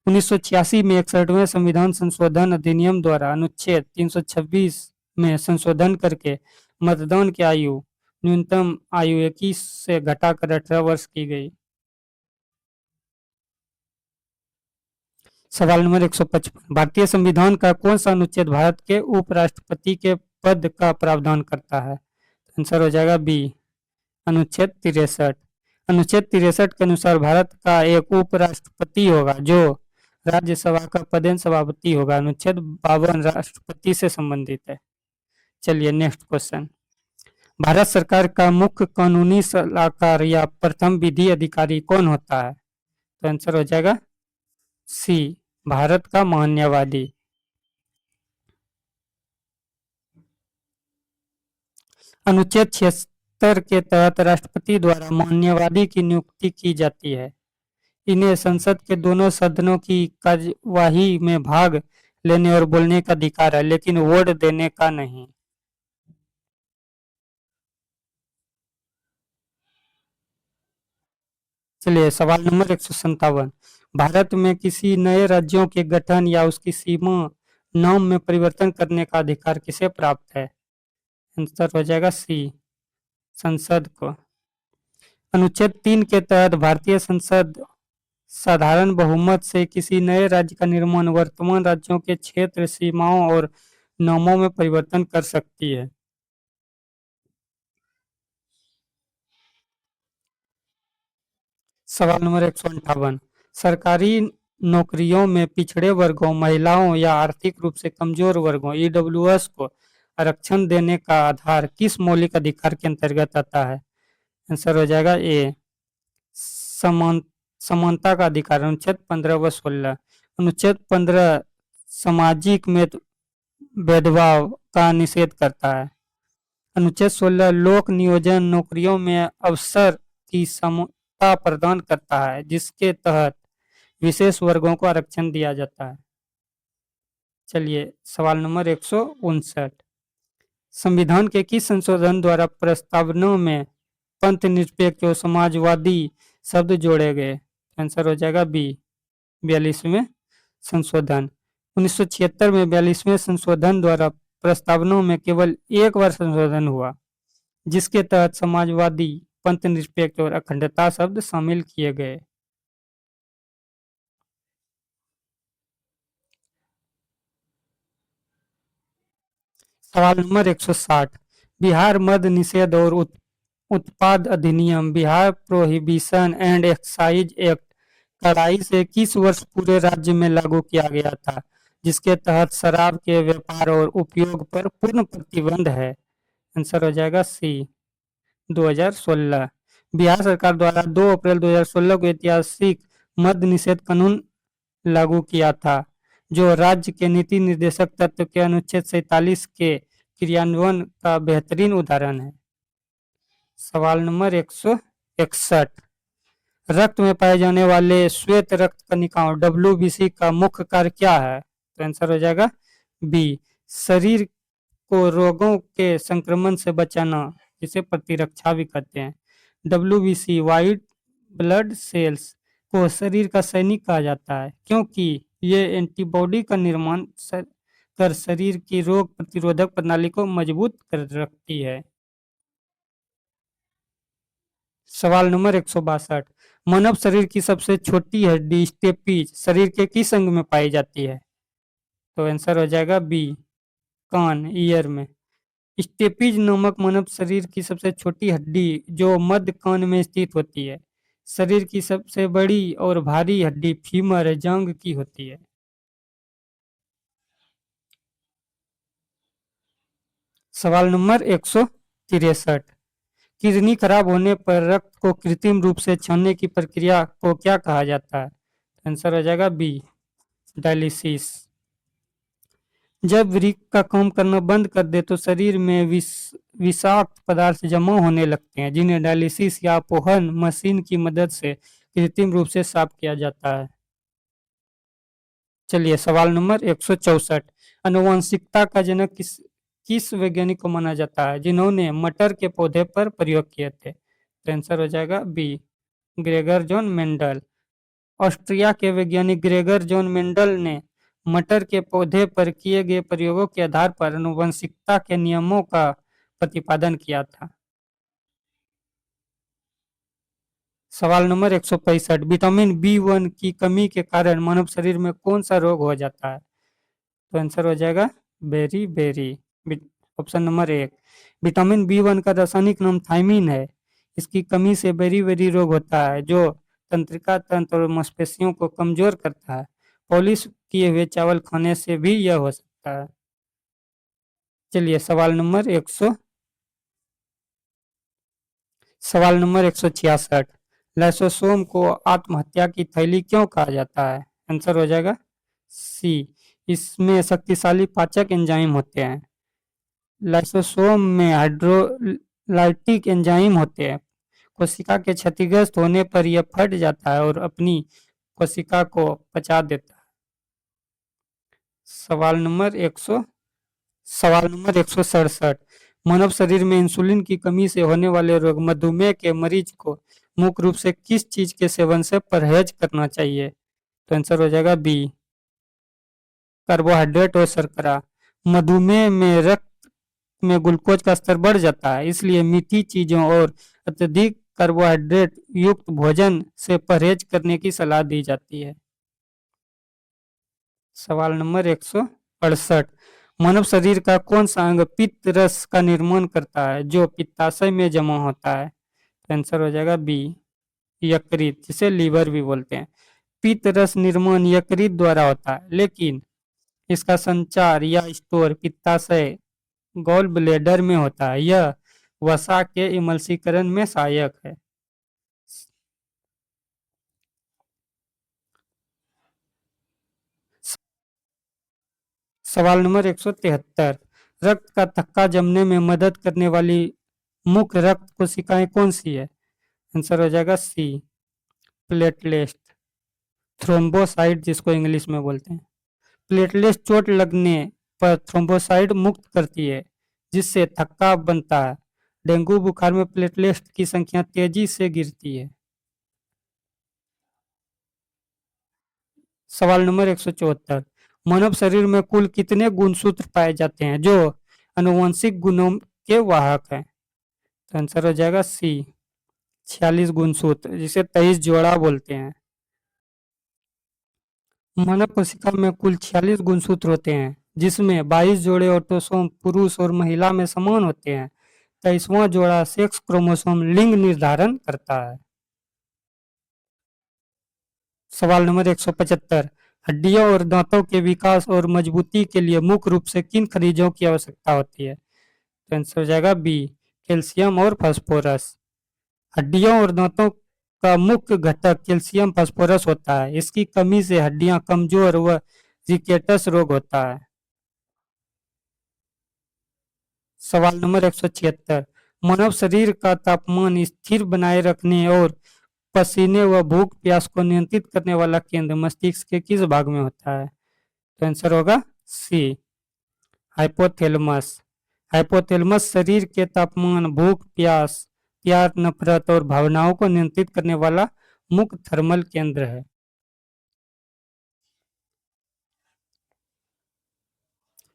1986 में 61वें संविधान संशोधन अधिनियम द्वारा अनुच्छेद 326 में संशोधन करके मतदान की आयु न्यूनतम आयु 21 से घटाकर 18 वर्ष की गई। सवाल नंबर 155, भारतीय संविधान का कौन सा अनुच्छेद भारत के उपराष्ट्रपति के पद का प्रावधान करता है? आंसर हो जाएगा बी, अनुच्छेद 63। अनुच्छेद 63 के अनुसार भारत का एक उपराष्ट्रपति होगा जो राज्यसभा का पदेन सभापति होगा। अनुच्छेद 52 राष्ट्रपति से संबंधित है। चलिए नेक्स्ट क्वेश्चन, भारत सरकार का मुख्य कानूनी सलाहकार या प्रथम विधि अधिकारी कौन होता है? तो आंसर हो जाएगा सी, भारत का महान्यायवादी। अनुच्छेद 76 के तहत राष्ट्रपति द्वारा महान्यायवादी की नियुक्ति की जाती है। इन्हें संसद के दोनों सदनों की कार्यवाही में भाग लेने और बोलने का अधिकार है, लेकिन वोट देने का नहीं। चलिए सवाल नंबर 157, भारत में किसी नए राज्यों के गठन या उसकी सीमा नाम में परिवर्तन करने का अधिकार किसे प्राप्त है? आंसर हो जाएगा सी, संसद को। अनुच्छेद 3 के तहत भारतीय संसद साधारण बहुमत से किसी नए राज्य का निर्माण वर्तमान राज्यों के क्षेत्र सीमाओं और नामों में परिवर्तन कर सकती है। सवाल नंबर 158, सरकारी नौकरियों में पिछड़े वर्गों, महिलाओं या आर्थिक रूप से कमजोर वर्गों ईडब्ल्यूएस को आरक्षण देने का आधार किस मौलिक अधिकार के अंतर्गत आता है? आंसर हो जाएगा ए, समानता का अधिकार। अनुच्छेद 15 व 16। अनुच्छेद 15 सामाजिक भेदभाव का निषेध करता है। अनुच्छेद 16 लोक नियोजन नौकरियों में अवसर की समता प्रदान करता है, जिसके तहत विशेष वर्गों को आरक्षण दिया जाता है। चलिए सवाल नंबर 159। संविधान के किस संशोधन द्वारा प्रस्तावनाओं में पंथ निरपेक्ष और समाजवादी शब्द जोड़े गए? आंसर हो जाएगा बी, 42वें संशोधन। 1976 में 42वें संशोधन द्वारा प्रस्तावनाओं में केवल एक बार संशोधन हुआ, जिसके तहत समाजवादी, पंथ निरपेक्ष और अखंडता शब्द शामिल किए गए। सवाल नंबर 160। बिहार मद निषेध और उत्पाद अधिनियम, Bihar prohibition and excise act कड़ाई से किस वर्ष पूरे राज्य में लागू किया गया था, जिसके तहत शराब के व्यापार और उपयोग पर पूर्ण प्रतिबंध है? आंसर हो जाएगा सी, 2016। बिहार सरकार द्वारा 2 अप्रैल 2016 को ऐतिहासिक मद निषेध कानून लागू किया था, जो राज्य के नीति निर्देशक तत्व के अनुच्छेद 47 के क्रियान्वयन का बेहतरीन उदाहरण है। सवाल नंबर 161। रक्त में पाए जाने वाले श्वेत रक्त कणिकाओं WBC का मुख्य कार्य क्या है? तो आंसर हो जाएगा बी, शरीर को रोगों के संक्रमण से बचाना, जिसे प्रतिरक्षा भी कहते हैं। WBC व्हाइट ब्लड सेल्स को शरीर का सैनिक कहा जाता है, क्योंकि ये एंटीबॉडी का निर्माण कर शरीर की रोग प्रतिरोधक प्रणाली को मजबूत कर रखती है। सवाल नंबर 162। मानव शरीर की सबसे छोटी हड्डी स्टेपीज शरीर के किस अंग में पाई जाती है? तो आंसर हो जाएगा बी, कान, ईयर में। स्टेपीज नामक मानव शरीर की सबसे छोटी हड्डी जो मध्य कान में स्थित होती है। शरीर की सबसे बड़ी और भारी हड्डी फीमर जांघ की होती है। सवाल नंबर 163। किडनी खराब होने पर रक्त को कृत्रिम रूप से छानने की प्रक्रिया को क्या कहा जाता है? आंसर हो जाएगा बी, डायलिसिस। जब वृक्क का काम करना बंद कर दे तो शरीर में विषाक्त पदार्थ जमा होने लगते हैं, जिन्हें डायलिसिस या अपोहन मशीन की मदद से कृत्रिम रूप से साफ किया जाता है। चलिए सवाल नंबर 164। आनुवंशिकता का जनक किस वैज्ञानिक को माना जाता है, जिन्होंने मटर के पौधे पर प्रयोग किए थे? तो आंसर हो जाएगा B, Gregor John Mendel. Austria के वैज्ञानिक ग्रेगर जॉन मेंडल ने मटर के पौधे पर किए गए प्रयोगों के आधार पर आनुवंशिकता के नियमों का प्रतिपादन किया था। सवाल नंबर 165। विटामिन B1 की कमी के कारण मानव शरीर में कौन सा रोग हो जाता है? तो आंसर हो जाएगा beriberi, option number 1। Vitamin B1 का रासायनिक नाम थायमीन है। इसकी कमी से बेरी बेरी रोग होता है, जो तंत्रिका तंत्र और मांसपेशियों को कमजोर करता है। पॉलिश किए हुए चावल खाने से भी यह हो सकता है। चलिए सवाल नंबर 166। लाइसोसोम को आत्महत्या की थैली क्यों कहा जाता है? आंसर हो जाएगा सी, इसमें शक्तिशाली पाचक एंजाइम होते हैं। लाइसोसोम में हाइड्रोलाइटिक एंजाइम होते हैं। कोशिका के क्षतिग्रस्त होने पर यह फट जाता है और अपनी कोशिका को पचा देता है। सवाल नंबर 167। मानव शरीर में इंसुलिन की कमी से होने वाले रोग मधुमेह के मरीज को मुख्य रूप से किस चीज के सेवन से परहेज करना चाहिए? तो आंसर हो जाएगा बी, कार्बोहाइड्रेट और शर्करा। मधुमेह में रक्त में ग्लूकोज का स्तर बढ़ जाता है, इसलिए मीठी चीजों और अत्यधिक कार्बोहाइड्रेट युक्त भोजन से परहेज करने की सलाह दी जाती है। सवाल नंबर 168। मानव शरीर का कौन सा अंग पित्त रस का निर्माण करता है, जो पित्ताशय में जमा होता है? आंसर हो जाएगा बी, यकृत, जिसे लीवर भी बोलते हैं। पित्त रस निर्माण यकृत द्वारा होता है, लेकिन इसका संचार या स्टोर पित्ताशय गॉल ब्लेडर में होता है। यह वसा के इमल्सीकरण में सहायक है। सवाल नंबर 173। रक्त का थक्का जमने में मदद करने वाली मुख्य रक्त कोशिकाएं कौन सी है? आंसर हो जाएगा सी, प्लेटलेट, थ्रोम्बोसाइट जिसको इंग्लिश में बोलते हैं। प्लेटलेट चोट लगने पर थ्रोम्बोसाइट मुक्त करती है जिससे थक्का बनता है। डेंगू बुखार में प्लेटलेट की संख्या तेजी से गिरती है। सवाल नंबर 174। मानव शरीर में कुल कितने गुणसूत्र पाए जाते हैं जो आनुवंशिक गुणों के वाहक हैं? तो आंसर हो जाएगा सी, 46 गुणसूत्र जिसे 23 जोड़ा बोलते हैं। मानव कोशिका में कुल 46 गुणसूत्र होते हैं जिसमें 22 जोड़े ऑटोसोम पुरुष और महिला में समान होते हैं। 23वां जोड़ा सेक्स क्रोमोसोम लिंग निर्धारण करता है। सवाल नंबर 175। हड्डियों और दांतों के विकास और मजबूती के लिए मुख्य रूप से किन खनिजों की आवश्यकता होती है? तो आंसर हो जाएगा बी, कैल्शियम और फास्फोरस। हड्डियों और दांतों का मुख्य घटक कैल्शियम फास्फोरस होता है। इसकी कमी से हड्डियां कमजोर व रिकेटस रोग होता है। सवाल नंबर 176। मानव शरीर का तापमान स्थिर बनाए रखने और पसीने व भूख प्यास को नियंत्रित करने वाला केंद्र मस्तिष्क के किस भाग में होता है? तो आंसर होगा सी, हाइपोथैलेमस। हाइपोथैलेमस शरीर के तापमान, भूख प्यास, प्यार नफरत और भावनाओं को नियंत्रित करने वाला मुख्य थर्मल केंद्र है।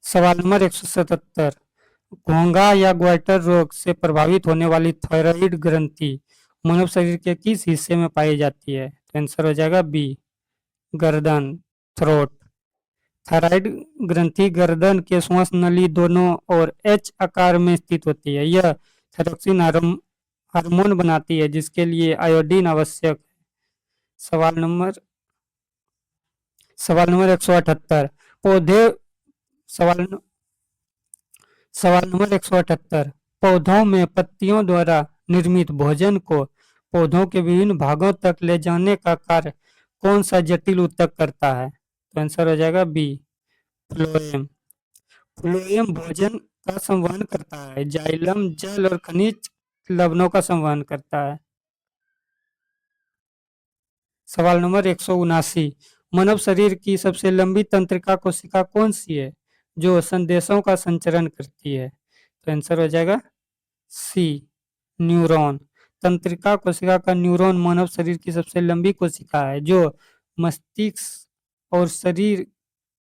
सवाल नंबर 177। घोंघा या ग्वाइटर रोग से प्रभावित होने वाली थायराइड ग्रंथि मानव शरीर के किस हिस्से में पाई जाती है? तो आंसर हो जाएगा बी, गर्दन, थ्रोट। थायराइड ग्रंथि गर्दन के श्वास नली दोनों और एच आकार में स्थित होती है। यह थायरोक्सिन हार्मोन बनाती है जिसके लिए आयोडीन आवश्यक है। सवाल नंबर सवाल नंबर 178। पौधे सवाल सवाल नंबर 178। पौधों में पत्तियों द्वारा निर्मित भोजन को पौधों के विभिन्न भागों तक ले जाने का कार्य कौन सा जटिल ऊतक करता है? तो आंसर हो जाएगा बी, फ्लोएम। फ्लोएम भोजन का संवहन करता है। जाइलम जल और खनिज लवणों का संवहन करता है। सवाल नंबर 179। मानव शरीर की सबसे लंबी तंत्रिका कोशिका कौन सी है जो संदेशों का संचरण करती है? तो आंसर हो जाएगा सी, न्यूरॉन। तंत्रिका कोशिका का न्यूरॉन मानव शरीर की सबसे लंबी कोशिका है जो मस्तिष्क और शरीर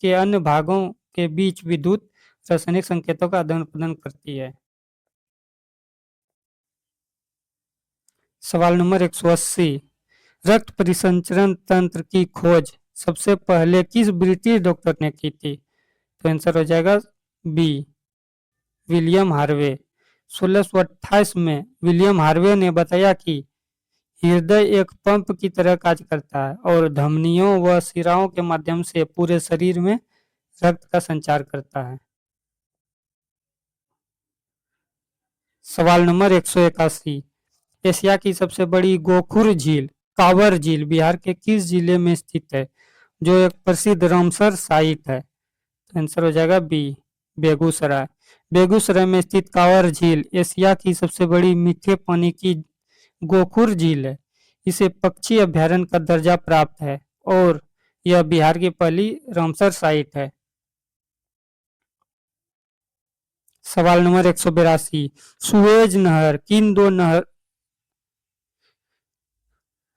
के अन्य भागों के बीच विद्युत रासायनिक संकेतों का आदान प्रदान करती है। सवाल नंबर 180। रक्त परिसंचरण तंत्र की खोज सबसे पहले किस ब्रिटिश डॉक्टर ने की थी? तो आंसर हो जाएगा बी, विलियम हार्वे। 1628 में विलियम हार्वे ने बताया कि हृदय एक पंप की तरह कार्य करता है और धमनियों व शिराओं के माध्यम से पूरे शरीर में रक्त का संचार करता है। सवाल नंबर 181। एशिया की सबसे बड़ी गोखुर झील कांवर झील बिहार के किस जिले में स्थित है जो एक प्रसिद्ध रामसर साइट है? आंसर हो जाएगा बी, बेगूसराय। बेगूसराय में स्थित कांवर झील एशिया की सबसे बड़ी मीठे पानी की गोखुर झील है। इसे पक्षी अभ्यारण्य का दर्जा प्राप्त है और यह बिहार की पहली रामसर साइट है। सवाल नंबर 182। सुएज नहर किन दो नहर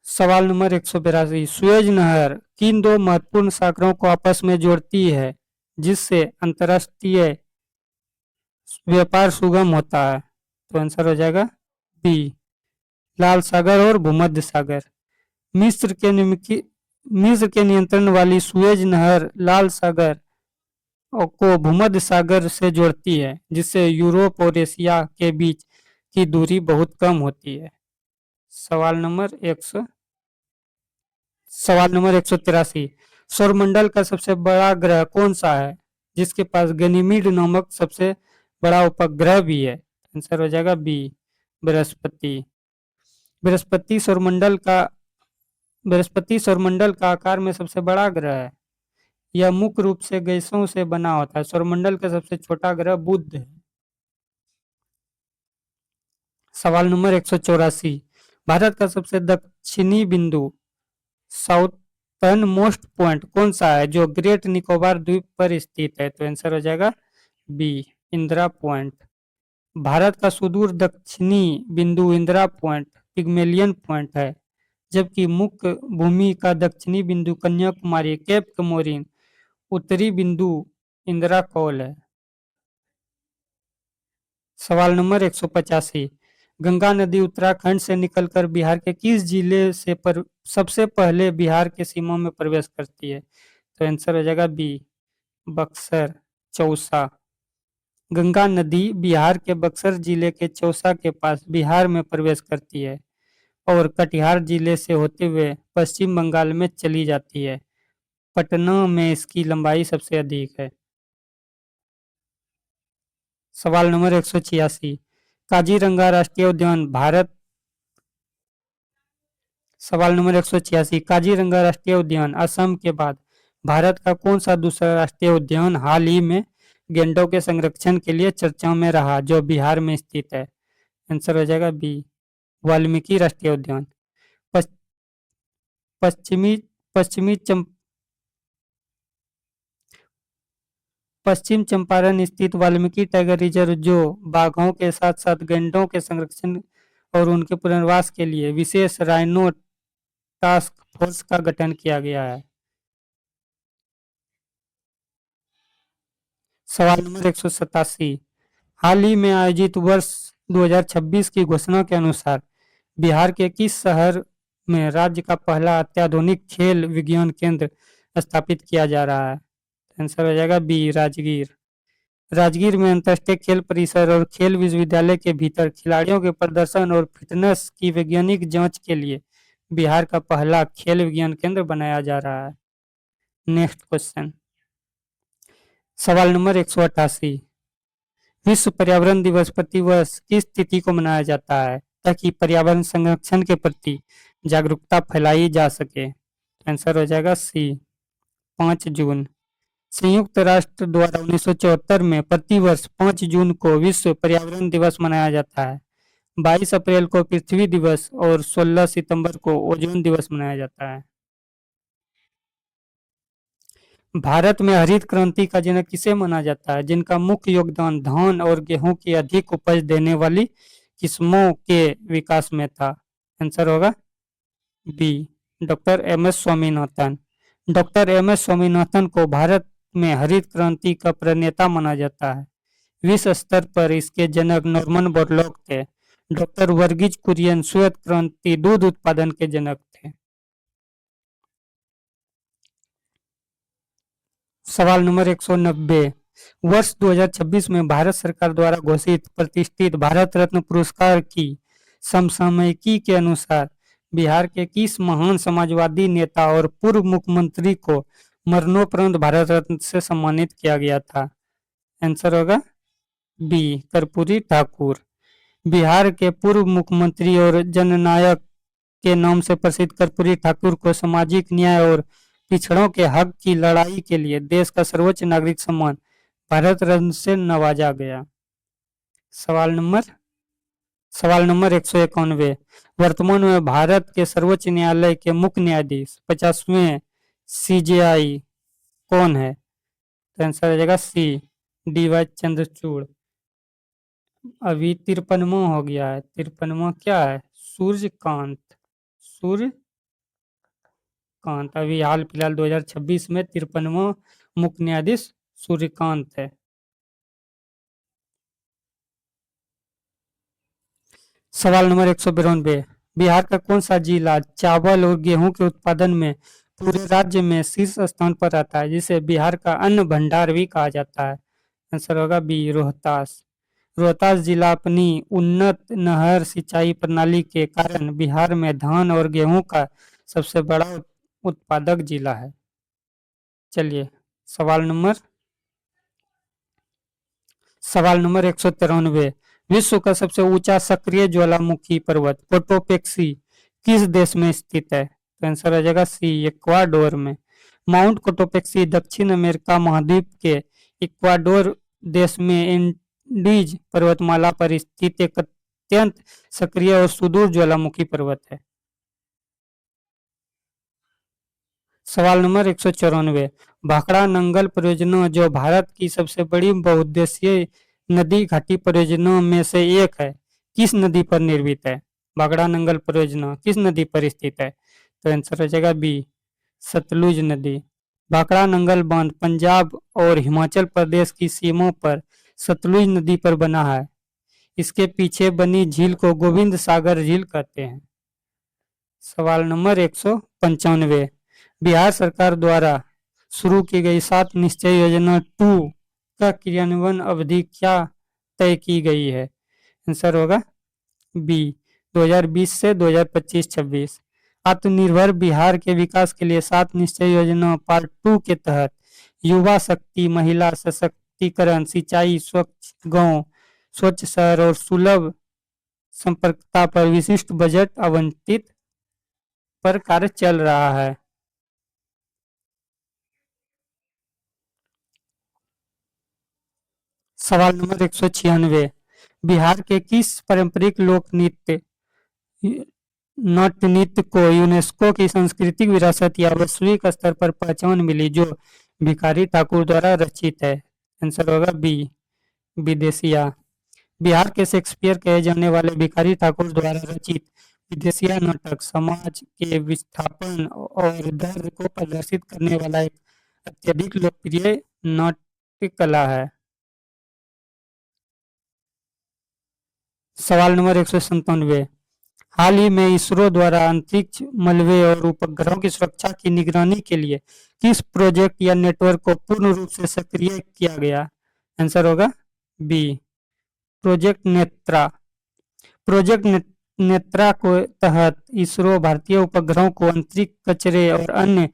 सवाल नंबर 182। सुएज नहर किन दो महत्वपूर्ण सागरों को आपस में जोड़ती है जिससे अंतरराष्ट्रीय व्यापार सुगम होता है? तो आंसर हो जाएगा बी, लाल सागर और भूमध्य सागर। मिस्र के मिस्र के नियंत्रण वाली सुएज नहर लाल सागर को भूमध्य सागर से जोड़ती है जिससे यूरोप और एशिया के बीच की दूरी बहुत कम होती है। सवाल नंबर 183। सौरमंडल का सबसे बड़ा ग्रह कौन सा है जिसके पास गनीमीड नामक सबसे बड़ा उपग्रह भी है? आंसर हो जाएगा बी, बृहस्पति। बृहस्पति सौरमंडल का बृहस्पति सौरमंडल का आकार में सबसे बड़ा ग्रह है। यह मुख्य रूप से गैसों से बना होता है। सौरमंडल का सबसे छोटा ग्रह बुध है। सवाल नंबर 184। भारत का सबसे दक्षिणी बिंदु साउथर्न मोस्ट पॉइंट कौन सा है जो ग्रेट निकोबार द्वीप पर स्थित है? तो आंसर हो जाएगा बी, इंदिरा पॉइंट। भारत का सुदूर दक्षिणी बिंदु इंदिरा पॉइंट पिग्मेलियन पॉइंट है, जबकि मुख्य भूमि का दक्षिणी बिंदु कन्याकुमारी केप कमोरिन उत्तरी बिंदु इंदिरा कौल है। सवाल नंबर 185। गंगा नदी उत्तराखंड से निकलकर बिहार के किस जिले से सबसे पहले बिहार के सीमा में प्रवेश करती है? तो आंसर हो जाएगा बी, बक्सर, चौसा। गंगा नदी बिहार के बक्सर जिले के चौसा के पास बिहार में प्रवेश करती है और कटिहार जिले से होते हुए पश्चिम बंगाल में चली जाती है। पटना में इसकी लंबाई सबसे अधिक है। सवाल नंबर 186। काजीरंगा राष्ट्रीय उद्यान भारत सवाल नंबर 186। काजीरंगा राष्ट्रीय उद्यान असम के बाद भारत का कौन सा दूसरा राष्ट्रीय उद्यान हाल ही में गैंडों के संरक्षण के लिए चर्चा में रहा जो बिहार में स्थित है? आंसर हो जाएगा बी, वाल्मीकि राष्ट्रीय उद्यान। पश्च- पश्चिमी पश्चिमी चंप पश्चिम चंपारण स्थित वाल्मीकि टाइगर रिजर्व जो बाघों के साथ साथ गैंडों के संरक्षण और उनके पुनर्वास के लिए विशेष राइनो टास्क फोर्स का गठन किया गया है। सवाल नंबर 187। हाल ही में आयोजित वर्ष 2026 की घोषणा के अनुसार बिहार के किस शहर में राज्य का पहला अत्याधुनिक खेल विज्ञान केंद्र स्थापित किया जा रहा है? आंसर हो जाएगा बी, राजगीर। राजगीर में अंतर्राष्ट्रीय खेल परिसर और खेल विश्वविद्यालय के भीतर खिलाड़ियों के प्रदर्शन और फिटनेस की वैज्ञानिक जांच के लिए बिहार का पहला खेल विज्ञान केंद्र बनाया जा रहा है। Next question. सवाल नंबर 188। विश्व पर्यावरण दिवस प्रतिवर्ष किस तिथि को मनाया जाता है ताकि पर्यावरण संरक्षण के प्रति जागरूकता फैलाई जा सके? आंसर हो जाएगा सी, 5 जून। संयुक्त राष्ट्र द्वारा 1974 में प्रतिवर्ष 5 जून को विश्व पर्यावरण दिवस मनाया जाता है। 22 अप्रैल को पृथ्वी दिवस और 16 सितंबर को ओजोन दिवस मनाया जाता है। भारत में हरित क्रांति का जनक किसे माना जाता है जिनका मुख्य योगदान धान और गेहूं की अधिक उपज देने वाली किस्मों के विकास में था? आंसर होगा B, doctor M S Swaminathan. Doctor M S Swaminathan को भारत में हरित क्रांति का प्रणेता माना जाता है। विश्व स्तर पर इसके जनक नॉर्मन बोरलॉग थे। डॉक्टर वर्गीज कुरियन श्वेत क्रांति दूध उत्पादन के जनक थे। सवाल नंबर 190। वर्ष 2026 में भारत सरकार द्वारा घोषित प्रतिष्ठित भारत रत्न पुरस्कार की समसामयिकी के अनुसार बिहार के किस महान समाजवादी नेता और पूर्व मुख्यमंत्री को मरणोपरांत भारत रत्न से सम्मानित किया गया था? आंसर होगा बी, कर्पूरी ठाकुर। बिहार के पूर्व मुख्यमंत्री और जननायक के नाम से प्रसिद्ध कर्पूरी ठाकुर को सामाजिक न्याय और पिछड़ों के हक की लड़ाई के लिए देश का सर्वोच्च नागरिक सम्मान भारत रत्न से नवाजा गया। सवाल नंबर सवाल नंबर 191। वर्तमान में भारत के सर्वोच्च न्यायालय के मुख्य न्यायाधीश 50वें सीजेआई कौन है? तो आंसर हो जाएगा सी, डी वाई चंद्रचूड़। अभी 53वां हो गया है। 53वां क्या है? सूर्यकांत। सूर्यकांत अभी हाल फिलहाल 2026 में 53वां मुख्य न्यायाधीश सूर्यकांत है। सवाल नंबर 192। बिहार का कौन सा जिला चावल और गेहूं के उत्पादन में पूरे राज्य में शीर्ष स्थान पर रहता है जिसे बिहार का अन्न भंडार भी कहा जाता है? आंसर होगा बी, रोहतास। रोहतास जिला अपनी उन्नत नहर सिंचाई प्रणाली के कारण बिहार में धान और गेहूं का सबसे बड़ा उत्पादक जिला है। चलिए सवाल नंबर 193। विश्व का सबसे ऊंचा सक्रिय ज्वालामुखी पर्वत कोटोपेक्सी किस देश में स्थित है? तो आंसर हो जाएगा सी, इक्वाडोर में। माउंट कोटोपेक्सी दक्षिण अमेरिका महाद्वीप के इक्वाडोर देश में एंडीज पर्वतमाला पर स्थित एक अत्यंत सक्रिय और सुदूर ज्वालामुखी पर्वत है। सवाल नंबर 194। भाखड़ा नंगल परियोजना जो भारत की सबसे बड़ी बहुउद्देशीय नदी घाटी परियोजनाओं में से एक है, किस नदी पर निर्मित है? भाखड़ा नंगल परियोजना किस नदी पर स्थित है? तो आंसर हो जाएगा बी, सतलुज नदी। भाखड़ा नंगल बांध पंजाब और हिमाचल प्रदेश की सीमाओं पर सतलुज नदी पर बना है। इसके पीछे बनी झील को गोविंद सागर झील कहते हैं। सवाल नंबर 195। बिहार सरकार द्वारा शुरू की गई 7 निश्चय योजना 2 का क्रियान्वयन अवधि क्या तय की गई है? आंसर होगा बी, 2020 से 2025-26। आत्मनिर्भर बिहार के विकास के लिए 7 निश्चय योजना पार्ट 2 के तहत युवा शक्ति, महिला सशक्तिकरण, सिंचाई, स्वच्छ गांव, स्वच्छ शहर और सुलभ संपर्कता पर विशिष्ट बजट आवंटित पर कार्य चल रहा है। सवाल नंबर 196। बिहार के किस पारंपरिक लोक नृत्य नाट्य नृत्य को यूनेस्को की सांस्कृतिक विरासत या वैश्विक स्तर पर पहचान मिली जो भिखारी ठाकुर द्वारा रचित है? आंसर होगा बी, विदेशिया। बिहार के शेक्सपियर कहे जाने वाले भिखारी ठाकुर द्वारा रचित विदेशिया नाटक समाज के विस्थापन और दर्द को प्रदर्शित करने वाला एक अत्यधिक लोकप्रिय नाट्य कला है। सवाल नंबर 197। हाल ही में इसरो द्वारा अंतरिक्ष मलबे और उपग्रहों की सुरक्षा की निगरानी के लिए किस प्रोजेक्ट या नेटवर्क को पूर्ण रूप से सक्रिय किया गया? आंसर होगा B, project Netra. Project Netra को तहत इसरो भारतीय उपग्रहों को अंतरिक्ष कचरे और अन्य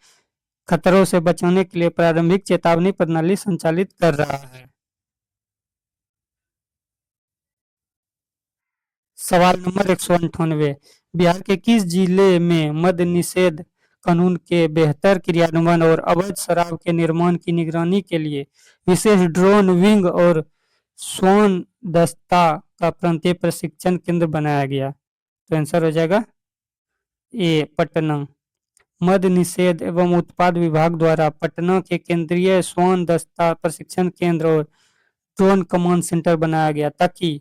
खतरों से बचाने के लिए प्रारंभिक चेतावनी प्रणाली संचालित कर रहा है। सवाल नंबर 198। बिहार के किस जिले में मद्य निषेध कानून के बेहतर क्रियान्वयन और अवैध शराब के निर्माण की निगरानी के लिए विशेष ड्रोन विंग और स्वान दस्ता का प्रांतीय प्रशिक्षण केंद्र बनाया गया? तो आंसर हो जाएगा ए, पटना। मद्य निषेध एवं उत्पाद विभाग द्वारा पटना के केंद्रीय स्वान दस्ता प्रशिक्षण केंद्र और ड्रोन कमांड सेंटर बनाया गया ताकि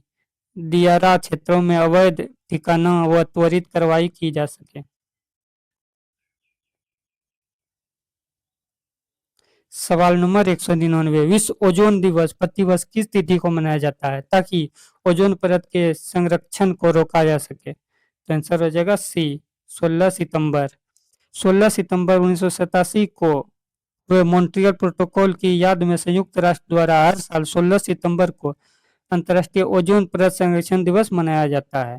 दियारा क्षेत्रों में अवैध ठिकाना व त्वरित कार्रवाई की जा सके। सवाल नंबर 199। विश्व ओजोन दिवस प्रतिवर्ष किस तिथि को मनाया जाता है ताकि ओजोन परत के संरक्षण को रोका जा सके? तो आंसर हो जाएगा सी, 16 सितंबर। 16 सितंबर 1987 को हुए मॉन्ट्रियल प्रोटोकॉल की याद में संयुक्त राष्ट्र द्वारा हर साल 16 सितंबर को अंतर्राष्ट्रीय ओजोन परत संरक्षण दिवस मनाया जाता है।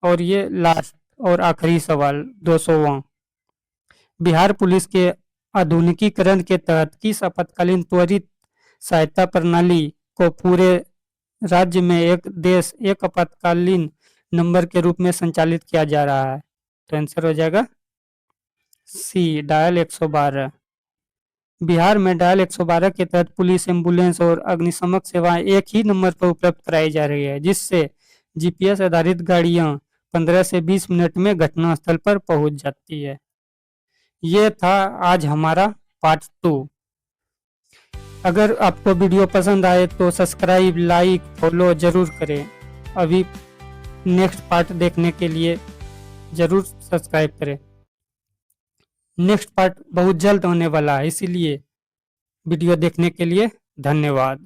और ये लास्ट और आखिरी सवाल 200वां। बिहार पुलिस के आधुनिकीकरण के तहत किस आपातकालीन त्वरित सहायता प्रणाली को पूरे राज्य में एक देश एक आपातकालीन नंबर के रूप में संचालित किया जा रहा है? तो आंसर हो जाएगा सी, डायल 112। बिहार में डायल 112 के तहत पुलिस, एम्बुलेंस और अग्निशमन सेवाएं एक ही नंबर पर उपलब्ध कराई जा रही है जिससे जीपीएस आधारित गाड़ियां 15 से 20 मिनट में घटनास्थल पर पहुंच जाती है। ये था आज हमारा पार्ट 2। अगर आपको वीडियो पसंद आए तो सब्सक्राइब, लाइक, फॉलो जरूर करें। अभी नेक्स्ट पार्ट देखने के लिए जरूर सब्सक्राइब करें। नेक्स्ट पार्ट बहुत जल्द होने वाला है, इसीलिए वीडियो देखने के लिए धन्यवाद।